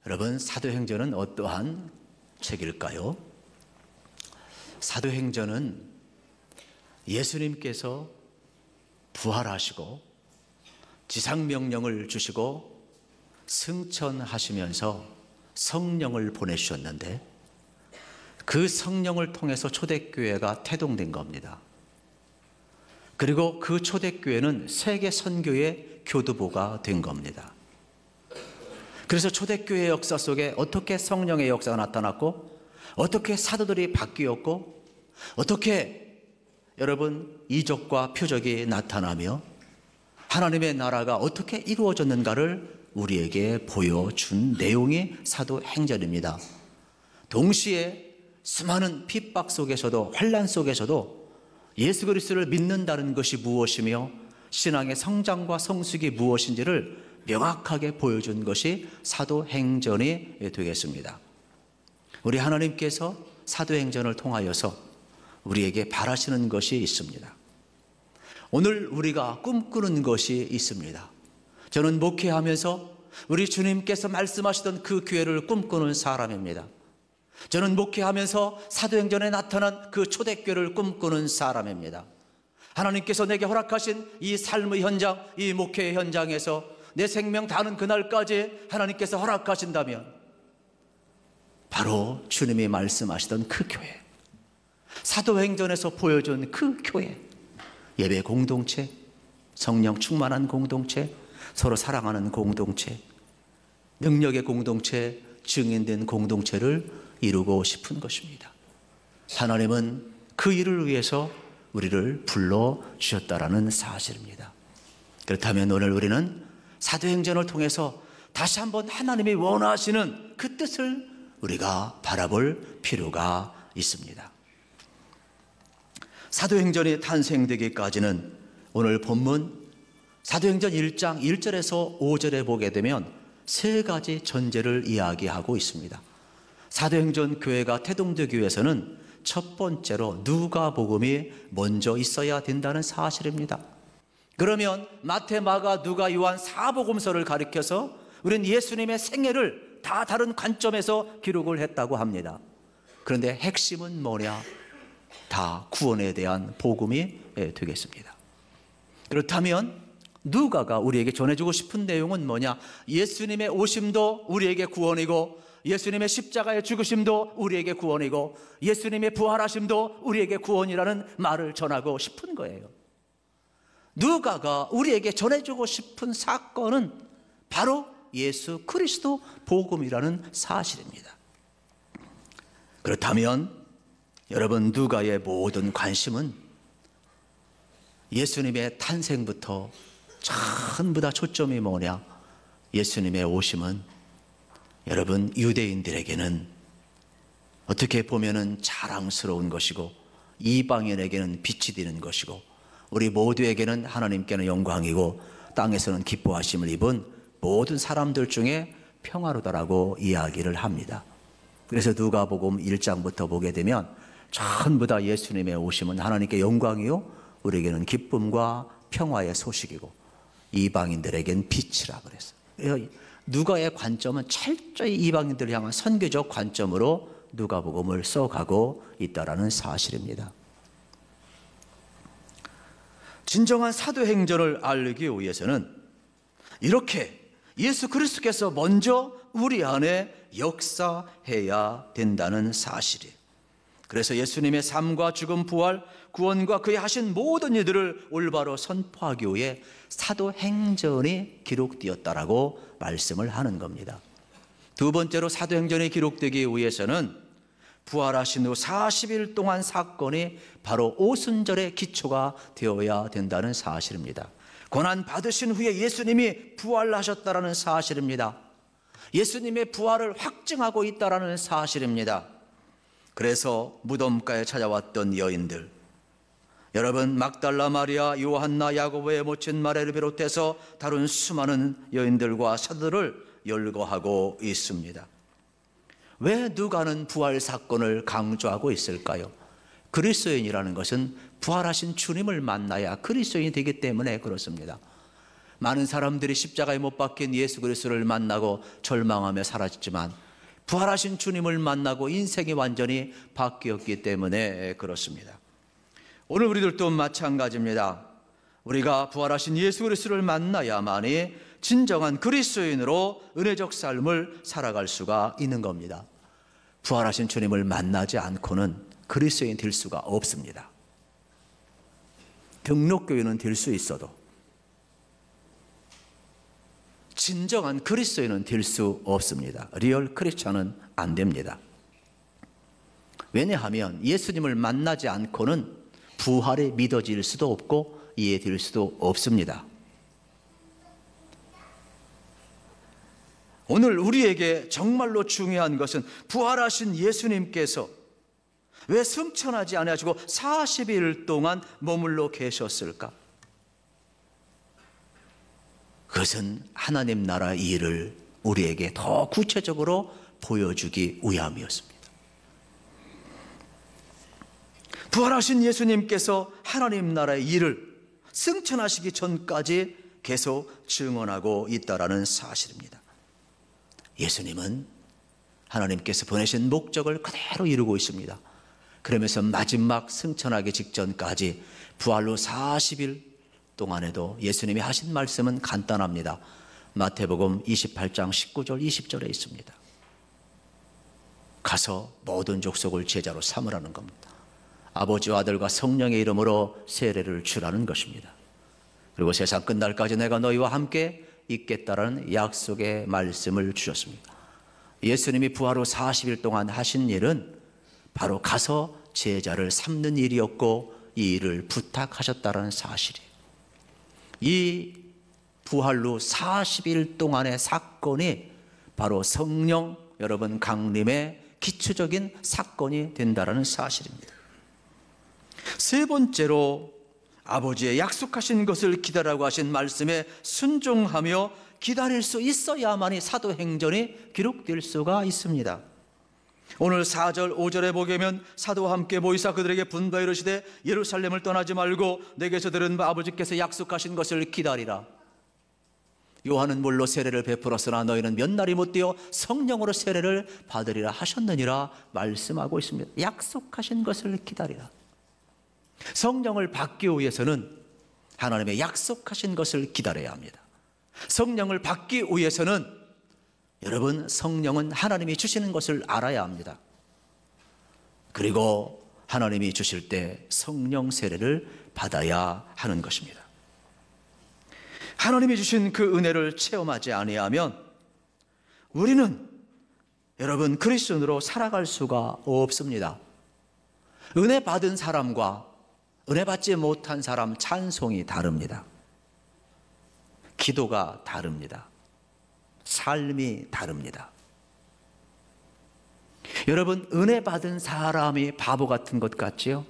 여러분, 사도행전은 어떠한 책일까요? 사도행전은 예수님께서 부활하시고 지상명령을 주시고 승천하시면서 성령을 보내주셨는데 그 성령을 통해서 초대교회가 태동된 겁니다. 그리고 그 초대교회는 세계 선교의 교두보가 된 겁니다. 그래서 초대교회의 역사 속에 어떻게 성령의 역사가 나타났고, 어떻게 사도들이 바뀌었고, 어떻게 여러분 이적과 표적이 나타나며 하나님의 나라가 어떻게 이루어졌는가를 우리에게 보여준 내용이 사도행전입니다. 동시에 수많은 핍박 속에서도, 환난 속에서도 예수 그리스도를 믿는다는 것이 무엇이며 신앙의 성장과 성숙이 무엇인지를 명확하게 보여준 것이 사도행전이 되겠습니다. 우리 하나님께서 사도행전을 통하여서 우리에게 바라시는 것이 있습니다. 오늘 우리가 꿈꾸는 것이 있습니다. 저는 목회하면서 우리 주님께서 말씀하시던 그 교회를 꿈꾸는 사람입니다. 저는 목회하면서 사도행전에 나타난 그 초대교회를 꿈꾸는 사람입니다. 하나님께서 내게 허락하신 이 삶의 현장, 이 목회의 현장에서 내 생명 다하는 그날까지 하나님께서 허락하신다면 바로 주님이 말씀하시던 그 교회, 사도행전에서 보여준 그 교회, 예배 공동체, 성령 충만한 공동체, 서로 사랑하는 공동체, 능력의 공동체, 증인된 공동체를 이루고 싶은 것입니다. 하나님은 그 일을 위해서 우리를 불러주셨다라는 사실입니다. 그렇다면 오늘 우리는 사도행전을 통해서 다시 한번 하나님이 원하시는 그 뜻을 우리가 바라볼 필요가 있습니다. 사도행전이 탄생되기까지는 오늘 본문 사도행전 1장 1절에서 5절에 보게 되면 세 가지 전제를 이야기하고 있습니다. 사도행전 교회가 태동되기 위해서는 첫 번째로 누가복음이 먼저 있어야 된다는 사실입니다. 그러면 마태, 마가, 누가, 요한 사복음서를 가리켜서 우리는 예수님의 생애를 다 다른 관점에서 기록을 했다고 합니다. 그런데 핵심은 뭐냐? 다 구원에 대한 복음이 되겠습니다. 그렇다면 누가가 우리에게 전해주고 싶은 내용은 뭐냐? 예수님의 오심도 우리에게 구원이고, 예수님의 십자가의 죽으심도 우리에게 구원이고, 예수님의 부활하심도 우리에게 구원이라는 말을 전하고 싶은 거예요. 누가가 우리에게 전해주고 싶은 사건은 바로 예수 그리스도 복음이라는 사실입니다. 그렇다면 여러분, 누가의 모든 관심은 예수님의 탄생부터 전부 다 초점이 뭐냐? 예수님의 오심은 여러분 유대인들에게는 어떻게 보면은 자랑스러운 것이고, 이방인에게는 빛이 되는 것이고, 우리 모두에게는 하나님께는 영광이고 땅에서는 기뻐하심을 입은 모든 사람들 중에 평화로다라고 이야기를 합니다. 그래서 누가복음 1장부터 보게 되면 전부 다 예수님의 오심은 하나님께 영광이요 우리에게는 기쁨과 평화의 소식이고 이방인들에겐 빛이라 그랬어요. 누가의 관점은 철저히 이방인들을 향한 선교적 관점으로 누가복음을 써가고 있다라는 사실입니다. 진정한 사도행전을 알기 위해서는 이렇게 예수 그리스도께서 먼저 우리 안에 역사해야 된다는 사실이에요. 그래서 예수님의 삶과 죽음, 부활, 구원과 그의 하신 모든 일들을 올바로 선포하기 위해 사도행전이 기록되었다라고 말씀을 하는 겁니다. 두 번째로 사도행전이 기록되기 위해서는 부활하신 후 40일 동안 사건이 바로 오순절의 기초가 되어야 된다는 사실입니다. 고난 받으신 후에 예수님이 부활하셨다라는 사실입니다. 예수님의 부활을 확증하고 있다라는 사실입니다. 그래서 무덤가에 찾아왔던 여인들, 여러분, 막달라 마리아, 요한나, 야고보의 모친 마리아를 비롯해서 다른 수많은 여인들과 사도들을 열거하고 있습니다. 왜 누가는 부활 사건을 강조하고 있을까요? 그리스도인이라는 것은 부활하신 주님을 만나야 그리스도인이 되기 때문에 그렇습니다. 많은 사람들이 십자가에 못 박힌 예수 그리스도를 만나고 절망하며 사라졌지만 부활하신 주님을 만나고 인생이 완전히 바뀌었기 때문에 그렇습니다. 오늘 우리들도 마찬가지입니다. 우리가 부활하신 예수 그리스도를 만나야만이 진정한 그리스도인으로 은혜적 삶을 살아갈 수가 있는 겁니다. 부활하신 주님을 만나지 않고는 그리스도인 될 수가 없습니다. 등록교인은 될 수 있어도 진정한 그리스도인은 될 수 없습니다. 리얼 크리스찬은 안 됩니다. 왜냐하면 예수님을 만나지 않고는 부활이 믿어질 수도 없고 이해될 수도 없습니다. 오늘 우리에게 정말로 중요한 것은 부활하신 예수님께서 왜 승천하지 않으시고 40일 동안 머물러 계셨을까? 그것은 하나님 나라의 일을 우리에게 더 구체적으로 보여주기 위함이었습니다. 부활하신 예수님께서 하나님 나라의 일을 승천하시기 전까지 계속 증언하고 있다는 사실입니다. 예수님은 하나님께서 보내신 목적을 그대로 이루고 있습니다. 그러면서 마지막 승천하기 직전까지 부활로 40일 동안에도 예수님이 하신 말씀은 간단합니다. 마태복음 28장 19절 20절에 있습니다. 가서 모든 족속을 제자로 삼으라는 겁니다. 아버지와 아들과 성령의 이름으로 세례를 주라는 것입니다. 그리고 세상 끝날까지 내가 너희와 함께 있겠다라는 약속의 말씀을 주셨습니다. 예수님이 부활 후 40일 동안 하신 일은 바로 가서 제자를 삼는 일이었고 이 일을 부탁하셨다는 사실이에요. 이 부활 후 40일 동안의 사건이 바로 성령 여러분 강림의 기초적인 사건이 된다는 사실입니다. 세 번째로 아버지의 약속하신 것을 기다리라고 하신 말씀에 순종하며 기다릴 수 있어야만이 사도행전이 기록될 수가 있습니다. 오늘 4절 5절에 보게면 사도와 함께 모이사 그들에게 분부하여 이르시되 예루살렘을 떠나지 말고 내게서 들은 바 아버지께서 약속하신 것을 기다리라. 요한은 물로 세례를 베풀었으나 너희는 몇 날이 못 되어 성령으로 세례를 받으리라 하셨느니라 말씀하고 있습니다. 약속하신 것을 기다리라. 성령을 받기 위해서는 하나님의 약속하신 것을 기다려야 합니다. 성령을 받기 위해서는 여러분 성령은 하나님이 주시는 것을 알아야 합니다. 그리고 하나님이 주실 때 성령 세례를 받아야 하는 것입니다. 하나님이 주신 그 은혜를 체험하지 아니하면 우리는 여러분 그리스도인으로 살아갈 수가 없습니다. 은혜 받은 사람과 은혜 받지 못한 사람 찬송이 다릅니다. 기도가 다릅니다. 삶이 다릅니다. 여러분 은혜 받은 사람이 바보 같은 것 같지요?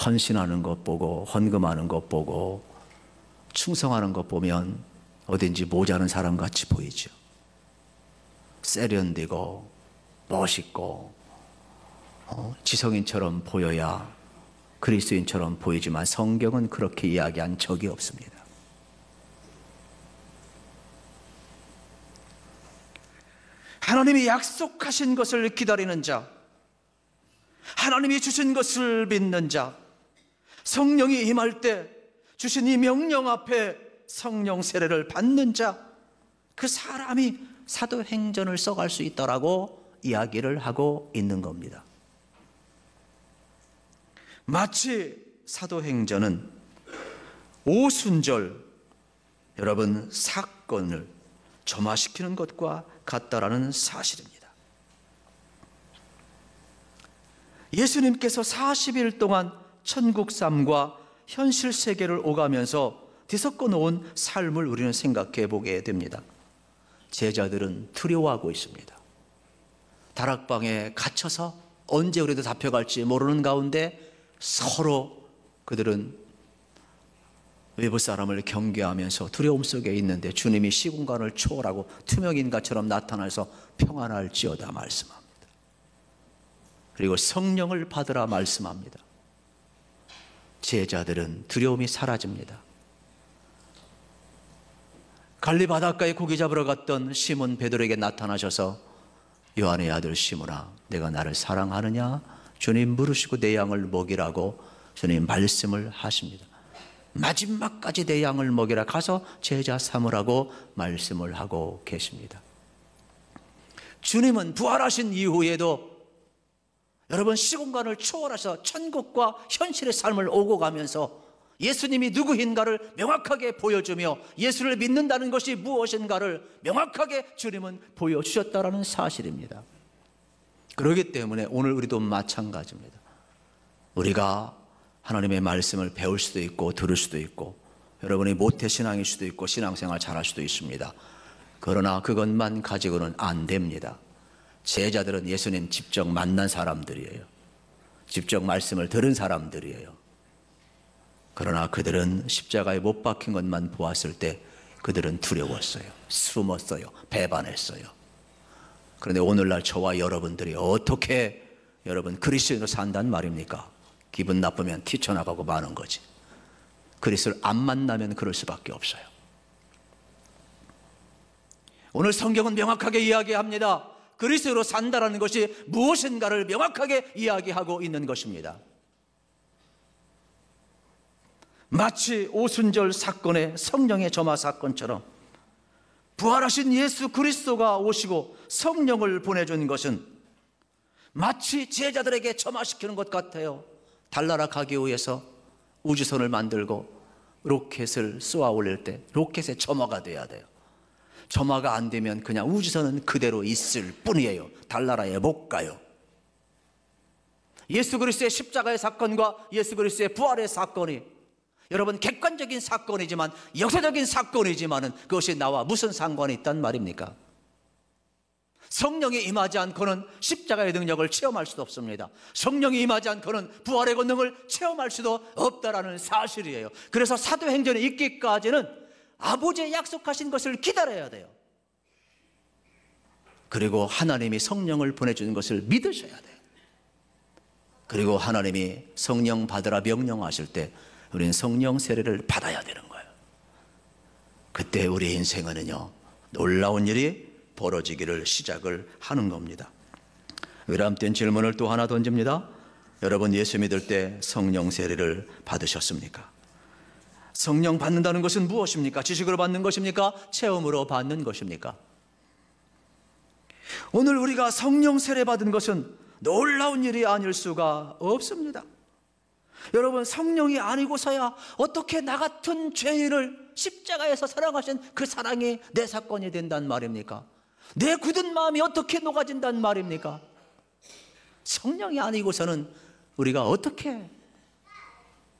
헌신하는 것 보고 헌금하는 것 보고 충성하는 것 보면 어딘지 모자란 사람 같이 보이죠. 세련되고 멋있고 지성인처럼 보여야 그리스도인처럼 보이지만 성경은 그렇게 이야기한 적이 없습니다. 하나님이 약속하신 것을 기다리는 자, 하나님이 주신 것을 믿는 자, 성령이 임할 때 주신 이 명령 앞에 성령 세례를 받는 자, 그 사람이 사도행전을 써갈 수 있다라고 이야기를 하고 있는 겁니다. 마치 사도행전은 오순절 여러분 사건을 점화시키는 것과 같다라는 사실입니다. 예수님께서 40일 동안 천국 삶과 현실 세계를 오가면서 뒤섞어 놓은 삶을 우리는 생각해 보게 됩니다. 제자들은 두려워하고 있습니다. 다락방에 갇혀서 언제 우리도 잡혀갈지 모르는 가운데 서로 그들은 외부 사람을 경계하면서 두려움 속에 있는데 주님이 시공간을 초월하고 투명인간처럼 나타나서 평안할지어다 말씀합니다. 그리고 성령을 받으라 말씀합니다. 제자들은 두려움이 사라집니다. 갈리 바닷가에 고기 잡으러 갔던 시몬 베드로에게 나타나셔서 요한의 아들 시몬아, 내가 나를 사랑하느냐? 주님 물으시고 내 양을 먹이라고 주님 말씀을 하십니다. 마지막까지 내 양을 먹이라, 가서 제자 삼으라고 말씀을 하고 계십니다. 주님은 부활하신 이후에도 여러분 시공간을 초월하셔 천국과 현실의 삶을 오고 가면서 예수님이 누구인가를 명확하게 보여주며 예수를 믿는다는 것이 무엇인가를 명확하게 주님은 보여주셨다는 사실입니다. 그렇기 때문에 오늘 우리도 마찬가지입니다. 우리가 하나님의 말씀을 배울 수도 있고 들을 수도 있고, 여러분이 모태신앙일 수도 있고 신앙생활 잘할 수도 있습니다. 그러나 그것만 가지고는 안 됩니다. 제자들은 예수님 직접 만난 사람들이에요. 직접 말씀을 들은 사람들이에요. 그러나 그들은 십자가에 못 박힌 것만 보았을 때 그들은 두려웠어요. 숨었어요. 배반했어요. 그런데 오늘날 저와 여러분들이 어떻게 여러분 그리스도인으로 산단 말입니까? 기분 나쁘면 튀쳐나가고 마는 거지. 그리스도를 안 만나면 그럴 수밖에 없어요. 오늘 성경은 명확하게 이야기합니다. 그리스도로 산다라는 것이 무엇인가를 명확하게 이야기하고 있는 것입니다. 마치 오순절 사건의 성령의 점화 사건처럼 부활하신 예수 그리스도가 오시고 성령을 보내준 것은 마치 제자들에게 점화시키는 것 같아요. 달나라 가기 위해서 우주선을 만들고 로켓을 쏘아 올릴 때 로켓에 점화가 돼야 돼요. 점화가 안 되면 그냥 우주선은 그대로 있을 뿐이에요. 달나라에 못 가요. 예수 그리스도의 십자가의 사건과 예수 그리스도의 부활의 사건이 여러분 객관적인 사건이지만, 역사적인 사건이지만은 그것이 나와 무슨 상관이 있단 말입니까? 성령이 임하지 않고는 십자가의 능력을 체험할 수도 없습니다. 성령이 임하지 않고는 부활의 권능을 체험할 수도 없다라는 사실이에요. 그래서 사도행전에 있기까지는 아버지의 약속하신 것을 기다려야 돼요. 그리고 하나님이 성령을 보내주는 것을 믿으셔야 돼요. 그리고 하나님이 성령 받으라 명령하실 때 우리는 성령 세례를 받아야 되는 거예요. 그때 우리 인생은요 놀라운 일이 벌어지기를 시작을 하는 겁니다. 위람된 질문을 또 하나 던집니다. 여러분 예수 믿을 때 성령 세례를 받으셨습니까? 성령 받는다는 것은 무엇입니까? 지식으로 받는 것입니까? 체험으로 받는 것입니까? 오늘 우리가 성령 세례 받은 것은 놀라운 일이 아닐 수가 없습니다. 여러분 성령이 아니고서야 어떻게 나 같은 죄인을 십자가에서 사랑하신 그 사랑이 내 사건이 된단 말입니까? 내 굳은 마음이 어떻게 녹아진단 말입니까? 성령이 아니고서는 우리가 어떻게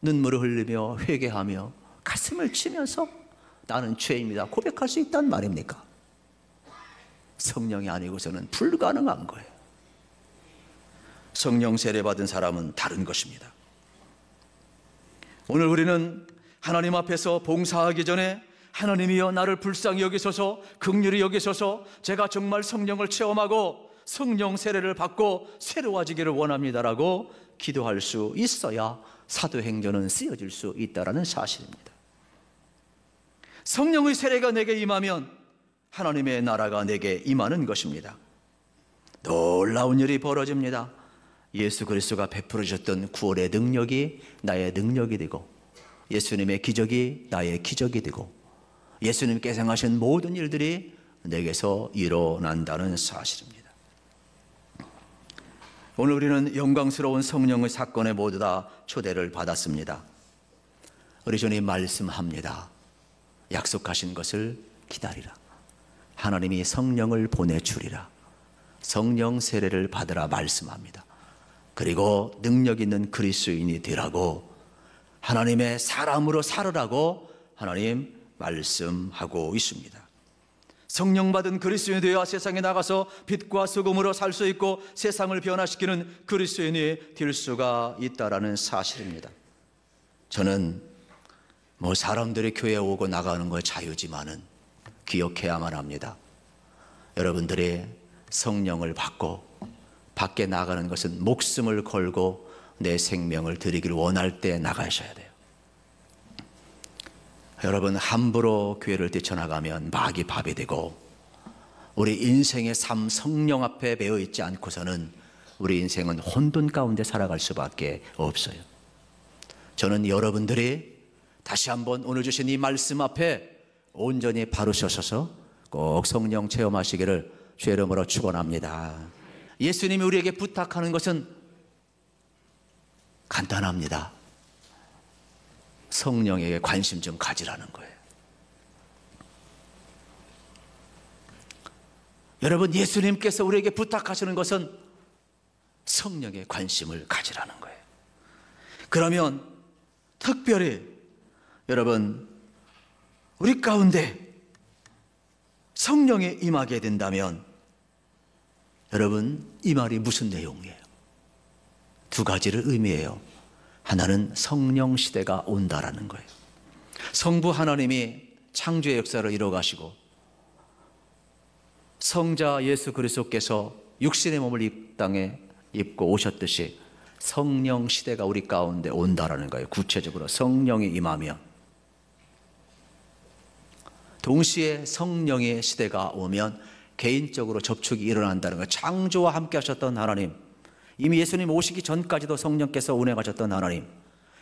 눈물을 흘리며 회개하며 가슴을 치면서 나는 죄입니다 고백할 수 있단 말입니까? 성령이 아니고서는 불가능한 거예요. 성령 세례 받은 사람은 다른 것입니다. 오늘 우리는 하나님 앞에서 봉사하기 전에 하나님이여 나를 불쌍히 여기소서, 긍휼히 여기소서, 제가 정말 성령을 체험하고 성령 세례를 받고 새로워지기를 원합니다라고 기도할 수 있어야 사도행전은 쓰여질 수 있다는 사실입니다. 성령의 세례가 내게 임하면 하나님의 나라가 내게 임하는 것입니다. 놀라운 일이 벌어집니다. 예수 그리스도가 베풀어 주셨던 구원의 능력이 나의 능력이 되고, 예수님의 기적이 나의 기적이 되고, 예수님께서 행하신 모든 일들이 내게서 일어난다는 사실입니다. 오늘 우리는 영광스러운 성령의 사건에 모두 다 초대를 받았습니다. 우리 주님 말씀합니다. 약속하신 것을 기다리라. 하나님이 성령을 보내주리라. 성령 세례를 받으라 말씀합니다. 그리고 능력 있는 그리스도인이 되라고, 하나님의 사람으로 살으라고 하나님 말씀하고 있습니다. 성령 받은 그리스도인이 되어 세상에 나가서 빛과 소금으로 살 수 있고 세상을 변화시키는 그리스도인이 될 수가 있다라는 사실입니다. 저는 사람들이 교회에 오고 나가는 거 자유지만은 기억해야만 합니다. 여러분들이 성령을 받고 밖에 나가는 것은 목숨을 걸고 내 생명을 드리기를 원할 때 나가셔야 돼요. 여러분, 함부로 교회를 뛰쳐나가면 막이 밥이 되고, 우리 인생의 삶 성령 앞에 매여 있지 않고서는 우리 인생은 혼돈 가운데 살아갈 수밖에 없어요. 저는 여러분들이 다시 한번 오늘 주신 이 말씀 앞에 온전히 바로 서셔서 꼭 성령 체험하시기를 주의 이름으로 축원합니다. 예수님이 우리에게 부탁하는 것은 간단합니다. 성령에게 관심 좀 가지라는 거예요. 여러분, 예수님께서 우리에게 부탁하시는 것은 성령에 관심을 가지라는 거예요. 그러면 특별히 여러분, 우리 가운데 성령이 임하게 된다면, 여러분, 이 말이 무슨 내용이에요? 두 가지를 의미해요. 하나는 성령 시대가 온다라는 거예요. 성부 하나님이 창조의 역사를 이뤄가시고 성자 예수 그리스도께서 육신의 몸을 이 땅에 입고 오셨듯이 성령 시대가 우리 가운데 온다라는 거예요. 구체적으로 성령이 임하면, 동시에 성령의 시대가 오면 개인적으로 접촉이 일어난다는 거예요. 창조와 함께 하셨던 하나님, 이미 예수님 오시기 전까지도 성령께서 운행하셨던 하나님,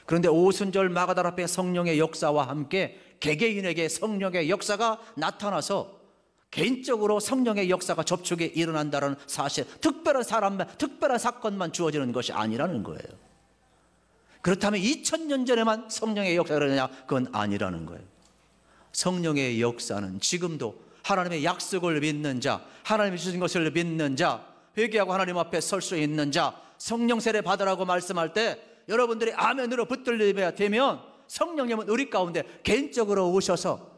그런데 오순절 마가다라 앞에 성령의 역사와 함께 개개인에게 성령의 역사가 나타나서 개인적으로 성령의 역사가 접촉이 일어난다는 사실, 특별한 사람만, 특별한 사건만 주어지는 것이 아니라는 거예요. 그렇다면 2000년 전에만 성령의 역사가 일어나냐? 그건 아니라는 거예요. 성령의 역사는 지금도 하나님의 약속을 믿는 자, 하나님이 주신 것을 믿는 자, 회개하고 하나님 앞에 설 수 있는 자, 성령 세례 받으라고 말씀할 때 여러분들이 아멘으로 붙들려야 되면 성령님은 우리 가운데 개인적으로 오셔서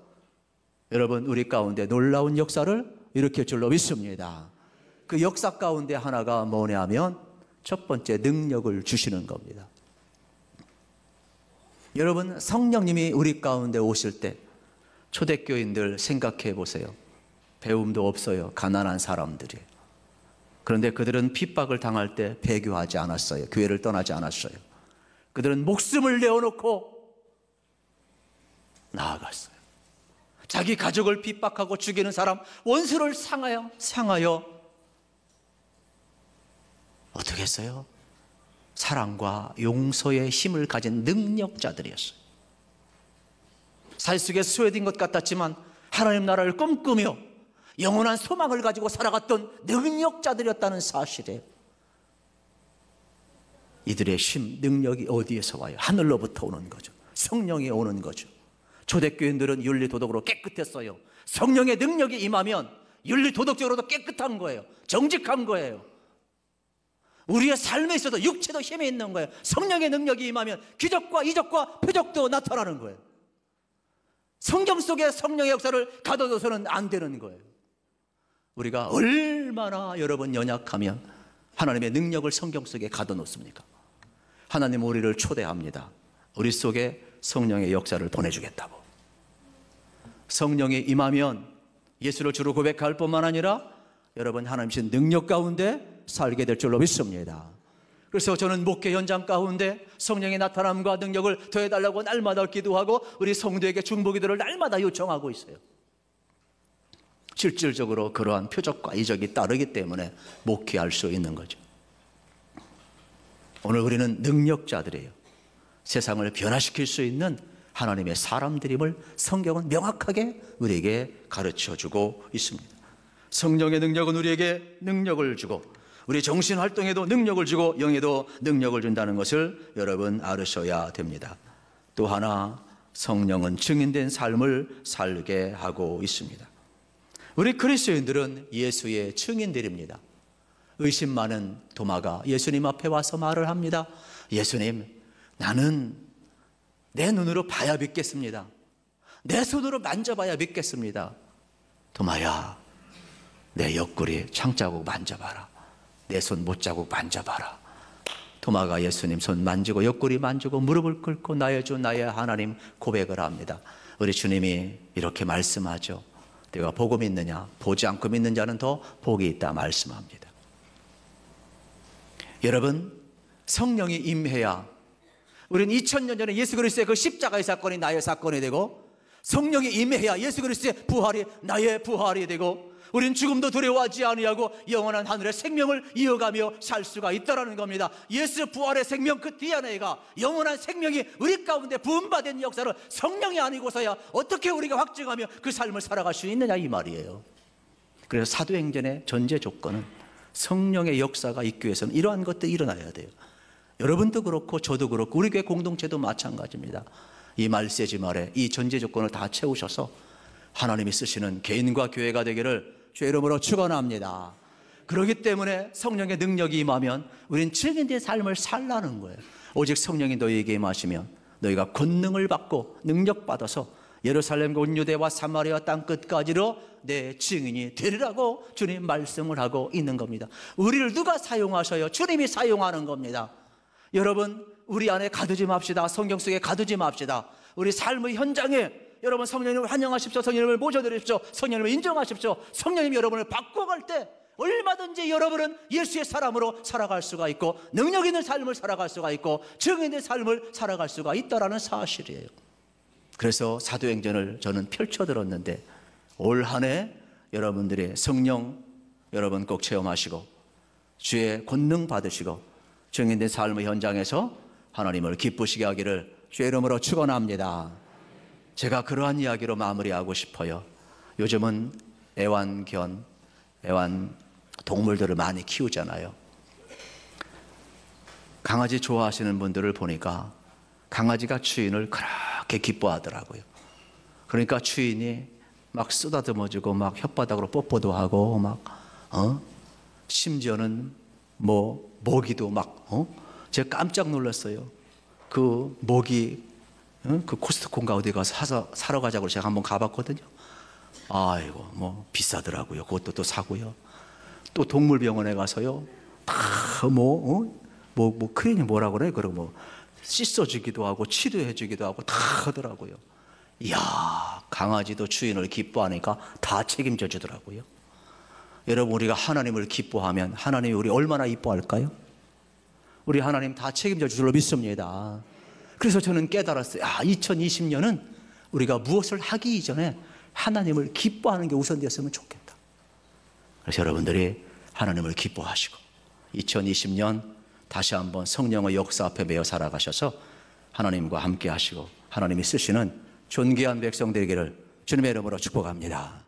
여러분, 우리 가운데 놀라운 역사를 일으킬 줄로 믿습니다. 그 역사 가운데 하나가 뭐냐면 첫 번째, 능력을 주시는 겁니다. 여러분, 성령님이 우리 가운데 오실 때 초대교인들 생각해 보세요. 배움도 없어요. 가난한 사람들이에요. 그런데 그들은 핍박을 당할 때 배교하지 않았어요. 교회를 떠나지 않았어요. 그들은 목숨을 내어놓고 나아갔어요. 자기 가족을 핍박하고 죽이는 사람, 원수를 상하여 어떻게 했어요? 사랑과 용서의 힘을 가진 능력자들이었어요. 살 속에 스웨딩 것 같았지만 하나님 나라를 꿈꾸며 영원한 소망을 가지고 살아갔던 능력자들이었다는 사실이에요. 이들의 힘, 능력이 어디에서 와요? 하늘로부터 오는 거죠. 성령이 오는 거죠. 초대교인들은 윤리도덕으로 깨끗했어요. 성령의 능력이 임하면 윤리도덕적으로도 깨끗한 거예요. 정직한 거예요. 우리의 삶에 있어도 육체도 힘이 있는 거예요. 성령의 능력이 임하면 기적과 이적과 표적도 나타나는 거예요. 성경 속에 성령의 역사를 가둬둬서는 안 되는 거예요. 우리가 얼마나 여러분 연약하면 하나님의 능력을 성경 속에 가둬놓습니까? 하나님 우리를 초대합니다. 우리 속에 성령의 역사를 보내주겠다고. 성령이 임하면 예수를 주로 고백할 뿐만 아니라 여러분, 하나님 주신 능력 가운데 살게 될 줄로 믿습니다. 그래서 저는 목회 현장 가운데 성령의 나타남과 능력을 더해달라고 날마다 기도하고 우리 성도에게 중보기도를 날마다 요청하고 있어요. 실질적으로 그러한 표적과 이적이 따르기 때문에 목회할 수 있는 거죠. 오늘 우리는 능력자들이에요. 세상을 변화시킬 수 있는 하나님의 사람들임을 성경은 명확하게 우리에게 가르쳐주고 있습니다. 성령의 능력은 우리에게 능력을 주고 우리 정신활동에도 능력을 주고 영에도 능력을 준다는 것을 여러분 알으셔야 됩니다. 또 하나, 성령은 증인된 삶을 살게 하고 있습니다. 우리 그리스도인들은 예수의 증인들입니다. 의심 많은 도마가 예수님 앞에 와서 말을 합니다. 예수님, 나는 내 눈으로 봐야 믿겠습니다. 내 손으로 만져봐야 믿겠습니다. 도마야, 내 옆구리 창자국 만져봐라. 내 손 못자국 만져봐라. 도마가 예수님 손 만지고 옆구리 만지고 무릎을 꿇고 나의 주 나의 하나님 고백을 합니다. 우리 주님이 이렇게 말씀하죠. 내가 보고 믿느냐? 보지 않고 믿는 자는 더 복이 있다 말씀합니다. 여러분, 성령이 임해야 우리는 2000년 전에 예수 그리스도의 그 십자가의 사건이 나의 사건이 되고 성령이 임해야 예수 그리스도의 부활이 나의 부활이 되고 우린 죽음도 두려워하지 아니하고 영원한 하늘의 생명을 이어가며 살 수가 있다는 겁니다. 예수 부활의 생명 그 DNA가 영원한 생명이 우리 가운데 부음받은 역사를 성령이 아니고서야 어떻게 우리가 확증하며 그 삶을 살아갈 수 있느냐 이 말이에요. 그래서 사도행전의 전제 조건은 성령의 역사가 있기 위해서는 이러한 것들이 일어나야 돼요. 여러분도 그렇고 저도 그렇고 우리 교회 공동체도 마찬가지입니다. 이 말세지 말에 이 전제 조건을 다 채우셔서 하나님이 쓰시는 개인과 교회가 되기를 주의 이름으로 축원합니다. 그렇기 때문에 성령의 능력이 임하면 우린 증인된 삶을 살라는 거예요. 오직 성령이 너희에게 임하시면 너희가 권능을 받고 능력받아서 예루살렘과 온 유대와 사마리아 땅 끝까지로 내 증인이 되리라고 주님 말씀을 하고 있는 겁니다. 우리를 누가 사용하셔요? 주님이 사용하는 겁니다. 여러분 우리 안에 가두지 맙시다. 성경 속에 가두지 맙시다. 우리 삶의 현장에 여러분 성령님을 환영하십시오. 성령님을 모셔드리십시오. 성령님을 인정하십시오. 성령님이 여러분을 바꿔갈 때 얼마든지 여러분은 예수의 사람으로 살아갈 수가 있고 능력 있는 삶을 살아갈 수가 있고 증인의 삶을 살아갈 수가 있다는 사실이에요. 그래서 사도행전을 저는 펼쳐들었는데 올 한 해 여러분들의 성령 여러분 꼭 체험하시고 주의 권능 받으시고 증인된 삶의 현장에서 하나님을 기쁘시게 하기를 주의 이름으로 축원합니다. 제가 그러한 이야기로 마무리하고 싶어요. 요즘은 애완 동물들을 많이 키우잖아요. 강아지 좋아하시는 분들을 보니까 강아지가 주인을 그렇게 기뻐하더라고요. 그러니까 주인이 막 쓰다듬어주고 막 혓바닥으로 뽀뽀도 하고 심지어는 모기도 제가 깜짝 놀랐어요. 그 모기 그 코스트코인가 어디 가서 사러 가자고 제가 한번 가봤거든요. 아이고 비싸더라고요. 그것도 또 사고요. 또 동물병원에 가서요. 다 크레인이 뭐라고 그래요? 그리고 씻어주기도 하고 치료해주기도 하고 다 하더라고요. 이야, 강아지도 주인을 기뻐하니까 다 책임져 주더라고요. 여러분 우리가 하나님을 기뻐하면 하나님이 우리 얼마나 이뻐할까요? 우리 하나님 다 책임져 줄 줄로 믿습니다. 그래서 저는 깨달았어요. 2020년은 우리가 무엇을 하기 이전에 하나님을 기뻐하는 게 우선되었으면 좋겠다. 그래서 여러분들이 하나님을 기뻐하시고 2020년 다시 한번 성령의 역사 앞에 매여 살아가셔서 하나님과 함께 하시고 하나님이 쓰시는 존귀한 백성 되기를 주님의 이름으로 축복합니다.